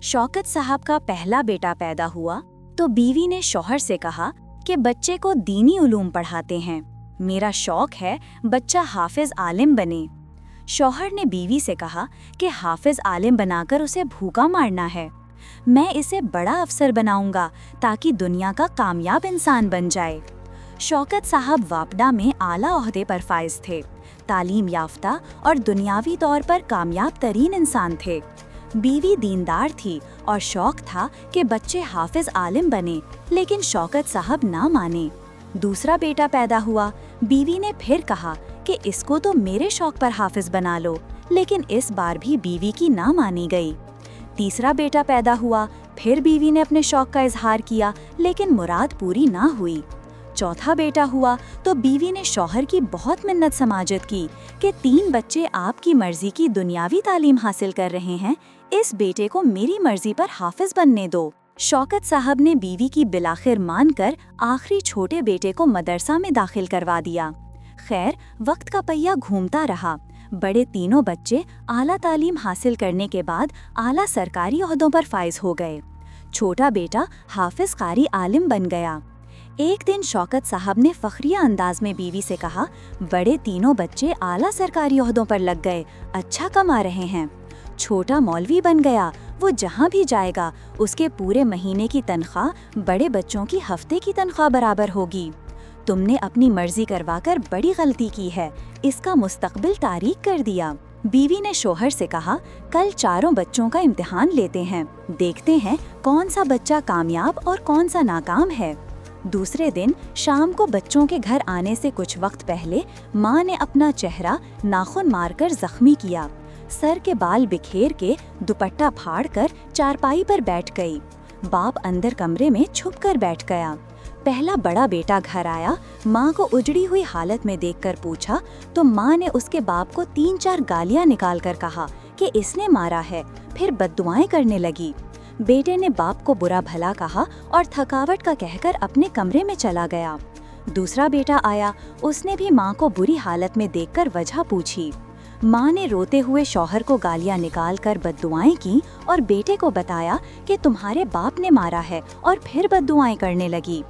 शौकत साहब का पहला बेटा पैदा हुआ तो बीवी ने शौहर से कहा कि बच्चे को दीनी उलूम पढ़ाते हैं, मेरा शौक है बच्चा हाफिज आलिम बने। शौहर ने बीवी से कहा कि हाफिज आलिम बनाकर उसे भूखा मारना है, मैं इसे बड़ा अफसर बनाऊंगा ताकि दुनिया का कामयाब इंसान बन जाए। शौकत साहब वापडा में आला ओहदे पर फाइज थे, तालीम याफ्ता और दुनियावी तौर पर कामयाब तरीन इंसान थे। बीवी दीनदार थी और शौक था कि बच्चे हाफिज आलिम बने, लेकिन शौकत साहब ना माने। दूसरा बेटा पैदा हुआ, बीवी ने फिर कहा कि इसको तो मेरे शौक पर हाफिज बना लो, लेकिन इस बार भी बीवी की ना मानी गई। तीसरा बेटा पैदा हुआ, फिर बीवी ने अपने शौक का इजहार किया, लेकिन मुराद पूरी ना हुई। चौथा बेटा हुआ तो बीवी ने शौहर की बहुत मिन्नत समाजत की कि 3 बच्चे आपकी मर्जी की दुनियावी तालीम हासिल कर रहे हैं, इस बेटे को मेरी मर्जी पर हाफिज बनने दो। शौकत साहब ने बीवी की बिलाखिर मानकर आखिरी छोटे बेटे को मदरसा में दाखिल करवा दिया। खैर, वक्त का पहिया घूमता रहा। बड़े तीनों बच्चे आला तालीम हासिल करने के बाद आला सरकारी ओहदों पर फाइज हो गए। छोटा बेटा हाफिज कारी आलिम बन गया। एक दिन शौकत साहब ने फखरिया अंदाज में बीवी से कहा, बड़े तीनों बच्चे आला सरकारी ओहदों पर लग गए, अच्छा कमा रहे हैं। छोटा मौलवी बन गया, वो जहाँ भी जाएगा उसके पूरे महीने की तनख्वाह बड़े बच्चों की हफ्ते की तनख्वाह बराबर होगी। तुमने अपनी मर्जी करवाकर बड़ी गलती की है, इसका मुस्तकबिल तारीक कर दिया। बीवी ने शौहर से कहा, कल चारों बच्चों का इम्तिहान लेते हैं, देखते हैं कौन सा बच्चा कामयाब और कौन सा नाकाम है। दूसरे दिन शाम को बच्चों के घर आने से कुछ वक्त पहले माँ ने अपना चेहरा नाखून मारकर जख्मी किया, सर के बाल बिखेर के दुपट्टा फाड़कर चारपाई पर बैठ गई। बाप अंदर कमरे में छुप कर बैठ गया। पहला बड़ा बेटा घर आया, माँ को उजड़ी हुई हालत में देखकर पूछा तो माँ ने उसके बाप को 3-4 गालियाँ निकाल कर कहा कि इसने मारा है, फिर बद्दुआएं करने लगी। बेटे ने बाप को बुरा भला कहा और थकावट का कहकर अपने कमरे में चला गया। दूसरा बेटा आया, उसने भी माँ को बुरी हालत में देखकर वजह पूछी। माँ ने रोते हुए शौहर को गालियाँ निकाल कर बद्दुआएं की और बेटे को बताया कि तुम्हारे बाप ने मारा है, और फिर बद्दुआएं करने लगी।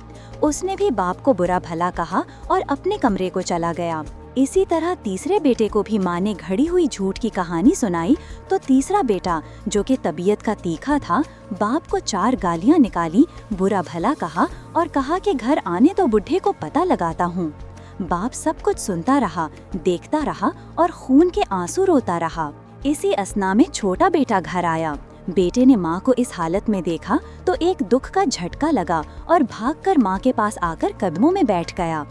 उसने भी बाप को बुरा भला कहा और अपने कमरे को चला गया। इसी तरह तीसरे बेटे को भी माँ ने घड़ी हुई झूठ की कहानी सुनाई तो तीसरा बेटा, जो कि तबीयत का तीखा था, बाप को 4 गालियाँ निकाली, बुरा भला कहा और कहा कि घर आने तो बुढ़े को पता लगाता हूँ। बाप सब कुछ सुनता रहा, देखता रहा और खून के आंसू रोता रहा। इसी असना में छोटा बेटा घर आया। बेटे ने माँ को इस हालत में देखा तो एक दुख का झटका लगा और भागकर माँ के पास आकर कदमों में बैठ गया।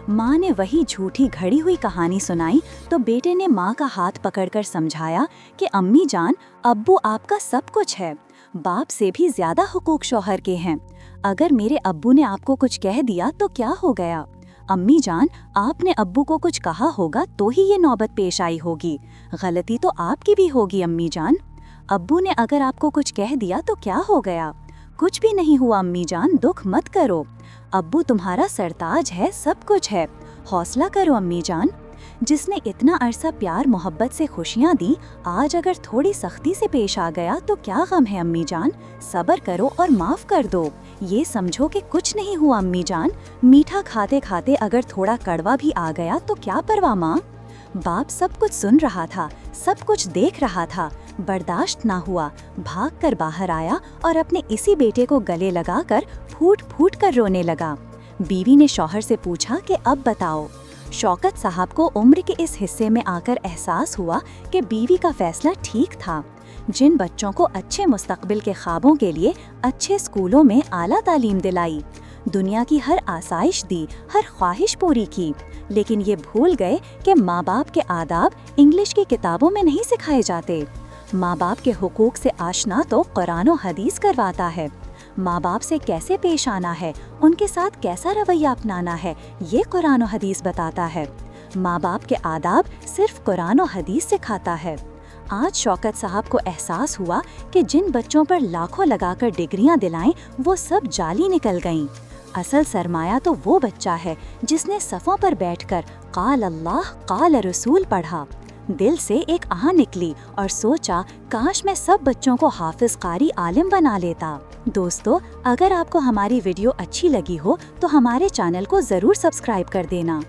माँ ने वही झूठी घड़ी हुई कहानी सुनाई तो बेटे ने माँ का हाथ पकड़कर समझाया कि अम्मी जान, अब्बू आपका सब कुछ है, बाप से भी ज्यादा हुकूक शौहर के हैं। अगर मेरे अब्बू ने आपको कुछ कह दिया तो क्या हो गया? अम्मी जान, आपने अब्बू को कुछ कहा होगा तो ही ये नौबत पेश आई होगी, गलती तो आपकी भी होगी अम्मी जान। अब्बू ने अगर आपको कुछ कह दिया तो क्या हो गया? कुछ भी नहीं हुआ अम्मी जान, दुख मत करो, अब्बू तुम्हारा सरताज है, सब कुछ है, हौसला करो अम्मी जान। जिसने इतना अरसा प्यार मोहब्बत से खुशियाँ दी, आज अगर थोड़ी सख्ती से पेश आ गया तो क्या गम है अम्मी जान, सब्र करो और माफ़ कर दो। ये समझो कि कुछ नहीं हुआ अम्मी जान, मीठा खाते खाते अगर थोड़ा कड़वा भी आ गया तो क्या परवाह माँ। बाप सब कुछ सुन रहा था, सब कुछ देख रहा था, बर्दाश्त ना हुआ, भागकर बाहर आया और अपने इसी बेटे को गले लगाकर फूट फूट कर रोने लगा। बीवी ने शौहर से पूछा कि अब बताओ। शौकत साहब को उम्र के इस हिस्से में आकर एहसास हुआ कि बीवी का फैसला ठीक था। जिन बच्चों को अच्छे मुस्तकबिल के ख्वाबों के लिए अच्छे स्कूलों में आला तालीम दिलाई, दुनिया की हर आसाइश दी, हर ख्वाहिश पूरी की, लेकिन ये भूल गए कि माँ बाप के आदाब इंग्लिश की किताबों में नहीं सिखाए जाते। माँ बाप के हुकूक से आशना तो कुरान और हदीस करवाता है। माँ बाप से कैसे पेश आना है, उनके साथ कैसा रवैया अपनाना है, ये कुरान और हदीस बताता है। माँ बाप के आदाब सिर्फ कुरान और हदीस सिखाता है। आज शौकत साहब को एहसास हुआ कि जिन बच्चों पर लाखों लगाकर डिग्रियां दिलाएं, वो सब जाली निकल गईं। असल सरमाया तो वो बच्चा है जिसने सफ़ों पर बैठकर क़ाल अल्लाह क़ाल रसूल पढ़ा। दिल से एक आह निकली और सोचा काश मैं सब बच्चों को हाफिज कारी आलिम बना लेता। दोस्तों, अगर आपको हमारी वीडियो अच्छी लगी हो तो हमारे चैनल को ज़रूर सब्सक्राइब कर देना।